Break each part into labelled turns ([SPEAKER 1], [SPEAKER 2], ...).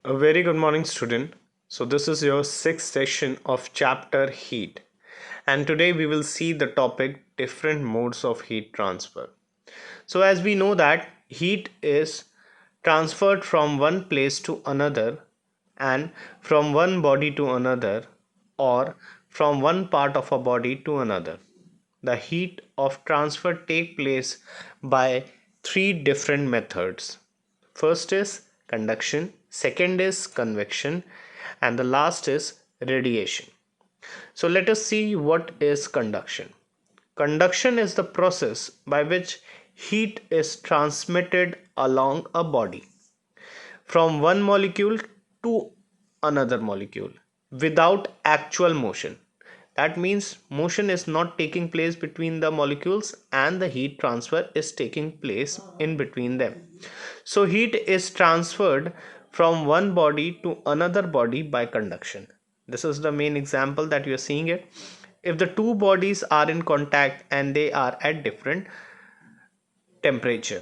[SPEAKER 1] A very good morning, student. So, this is your sixth session of chapter heat, and today we will see the topic different modes of heat transfer. So, as we know that heat is transferred from one place to another and from one body to another or from one part of a body to another. The heat of transfer take place by three different methods. First is conduction, second is convection, and the last is radiation. So let us see what is conduction. Conduction is the process by which heat is transmitted along a body from one molecule to another molecule without actual motion. That means motion is not taking place between the molecules and the heat transfer is taking place in between them. So heat is transferred from one body to another body by conduction. This is the main example that you are seeing it. If the two bodies are in contact and they are at different temperature.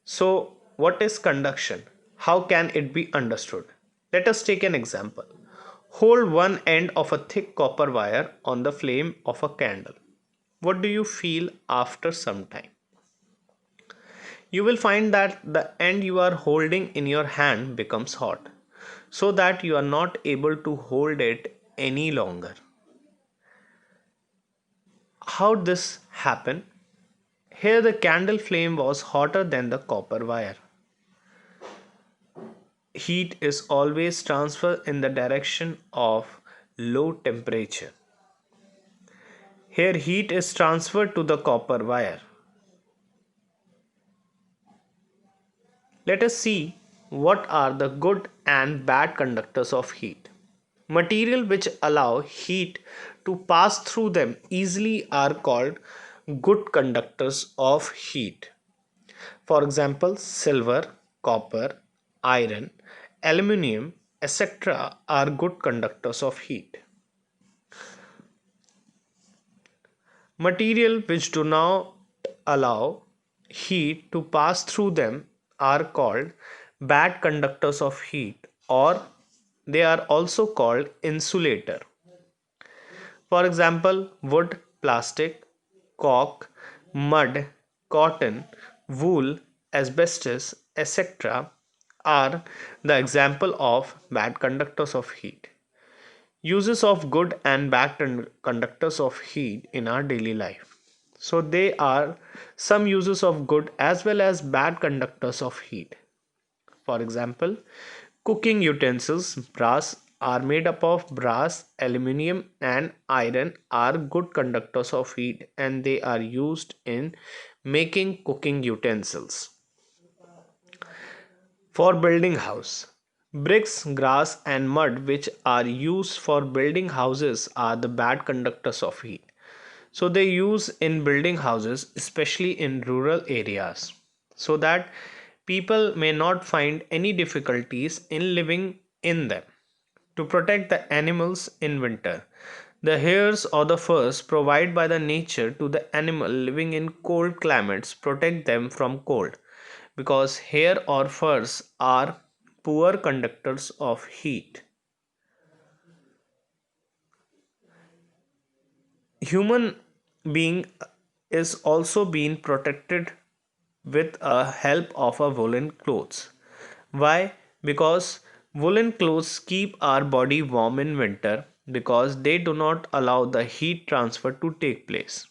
[SPEAKER 1] So what is conduction? How can it be understood? Let us take an example. Hold one end of a thick copper wire on the flame of a candle. What do you feel after some time? You will find that the end you are holding in your hand becomes hot, so that you are not able to hold it any longer. How this happened? Here the candle flame was hotter than the copper wire. Heat is always transferred in the direction of low temperature. Here heat is transferred to the copper wire. Let us see what are the good and bad conductors of heat. Material which allow heat to pass through them easily are called good conductors of heat. For example, silver, copper, iron, aluminium, etc. are good conductors of heat. Material which do not allow heat to pass through them are called bad conductors of heat, or they are also called insulator. For example, wood, plastic, cork, mud, cotton, wool, asbestos, etc. are the example of bad conductors of heat. Uses of good and bad conductors of heat in our daily life. So they are some uses of good as well as bad conductors of heat. For example, cooking utensils, brass, are made up of brass, aluminium, and iron are good conductors of heat and they are used in making cooking utensils. For building house, bricks, grass, and mud, which are used for building houses, are the bad conductors of heat. So they use in building houses, especially in rural areas, so that people may not find any difficulties in living in them. To protect the animals in winter, the hairs or the furs provided by the nature to the animal living in cold climates protect them from cold, because hair or furs are poor conductors of heat. Human being is also being protected with a help of a woolen clothes. Why? Because woolen clothes keep our body warm in winter because they do not allow the heat transfer to take place.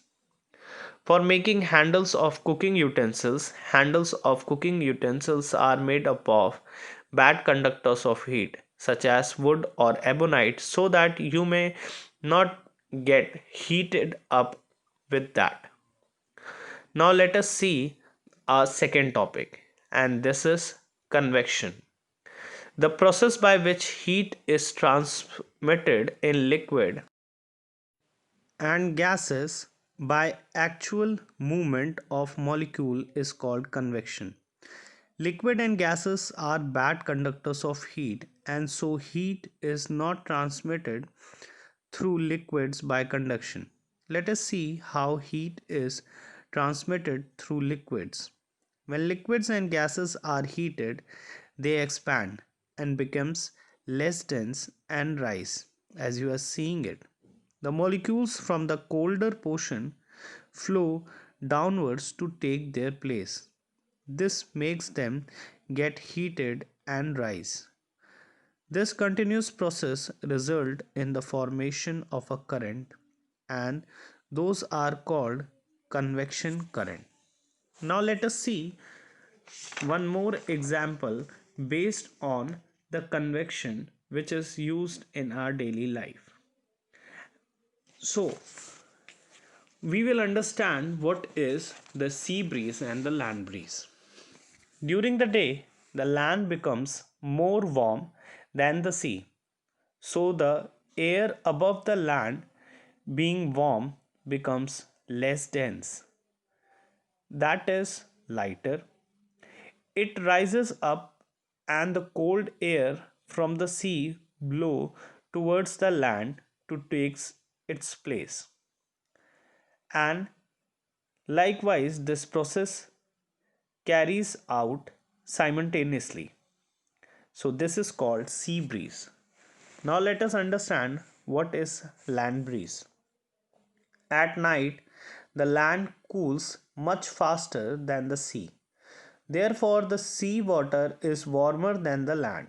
[SPEAKER 1] For making handles of cooking utensils are made up of bad conductors of heat, such as wood or ebonite, so that you may not get heated up with that. Now, let us see our second topic, and this is convection. The process by which heat is transmitted in liquid and gases by actual movement of molecule is called convection. Liquid and gases are bad conductors of heat, and so heat is not transmitted through liquids by conduction. Let us see how heat is transmitted through liquids. When liquids and gases are heated, they expand. and becomes less dense and rise as you are seeing it. The molecules from the colder portion flow downwards to take their place. This makes them get heated and rise. This continuous process results in the formation of a current, and those are called convection current. Now let us see one more example based on the convection which is used in our daily life. So we will understand what is the sea breeze and the land breeze. During the day, the land becomes more warm than the sea. So the air above the land being warm becomes less dense. That is lighter. It rises up and the cold air from the sea blow towards the land to take its place. And likewise this process carries out simultaneously. So this is called sea breeze. Now let us understand what is land breeze. At night, the land cools much faster than the sea. Therefore, the sea water is warmer than the land.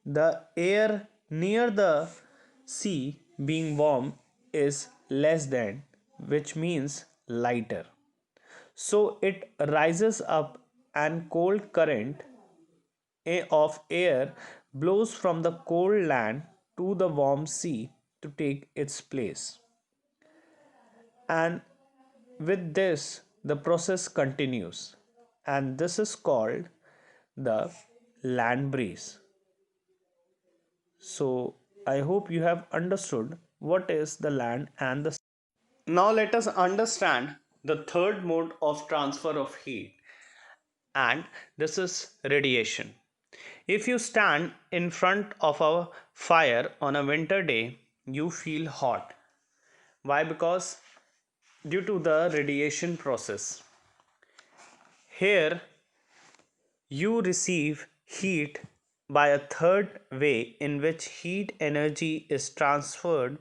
[SPEAKER 1] The air near the sea being warm is less than, which means lighter. So it rises up and cold current of air blows from the cold land to the warm sea to take its place. And with this, the process continues, and this is called the land breeze. So, I hope you have understood what is the land and the sea. Now, let us understand the third mode of transfer of heat, and this is radiation. If you stand in front of a fire on a winter day, you feel hot. Why? Because due to the radiation process. Here, you receive heat by a third way in which heat energy is transferred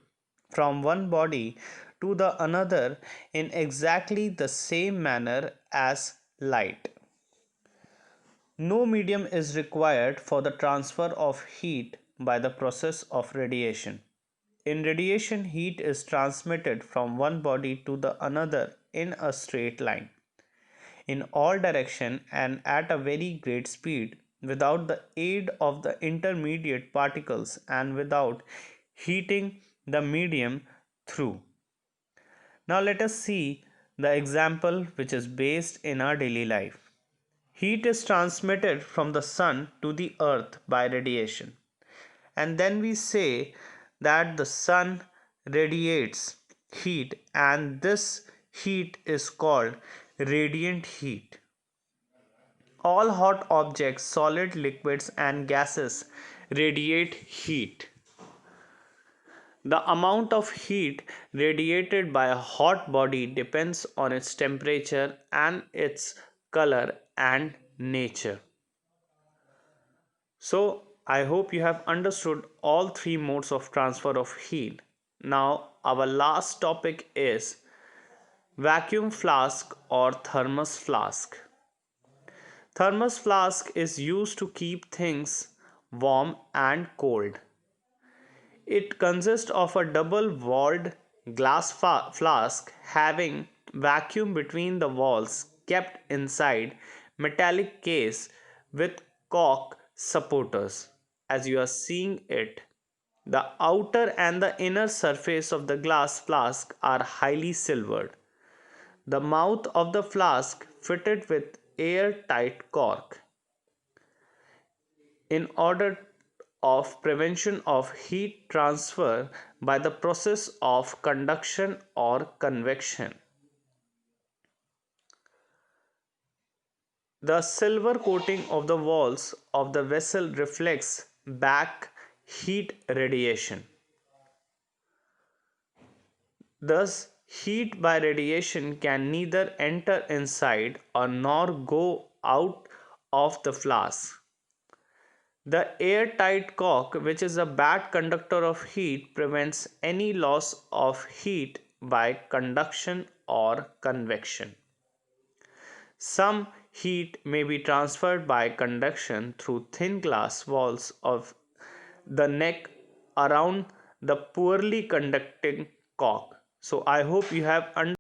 [SPEAKER 1] from one body to the another in exactly the same manner as light. No medium is required for the transfer of heat by the process of radiation. In radiation, heat is transmitted from one body to the another in a straight line, in all direction and at a very great speed, without the aid of the intermediate particles and without heating the medium through. Now let us see the example which is based in our daily life. Heat is transmitted from the sun to the earth by radiation. And then we say that the sun radiates heat, and this heat is called radiant heat. All hot objects, solid, liquids, and gases radiate heat. The amount of heat radiated by a hot body depends on its temperature and its color and nature. So, I hope you have understood all three modes of transfer of heat. Now, our last topic is vacuum flask or thermos flask. Thermos flask is used to keep things warm and cold. It consists of a double walled glass flask having vacuum between the walls kept inside metallic case with cork supporters. As you are seeing it, the outer and the inner surface of the glass flask are highly silvered. The mouth of the flask fitted with airtight cork in order of prevention of heat transfer by the process of conduction or convection. The silver coating of the walls of the vessel reflects back heat radiation. Thus, heat by radiation can neither enter inside or nor go out of the flask. The airtight cork, which is a bad conductor of heat, prevents any loss of heat by conduction or convection. Some heat may be transferred by conduction through thin glass walls of the neck around the poorly conducting cork. So I hope you have understood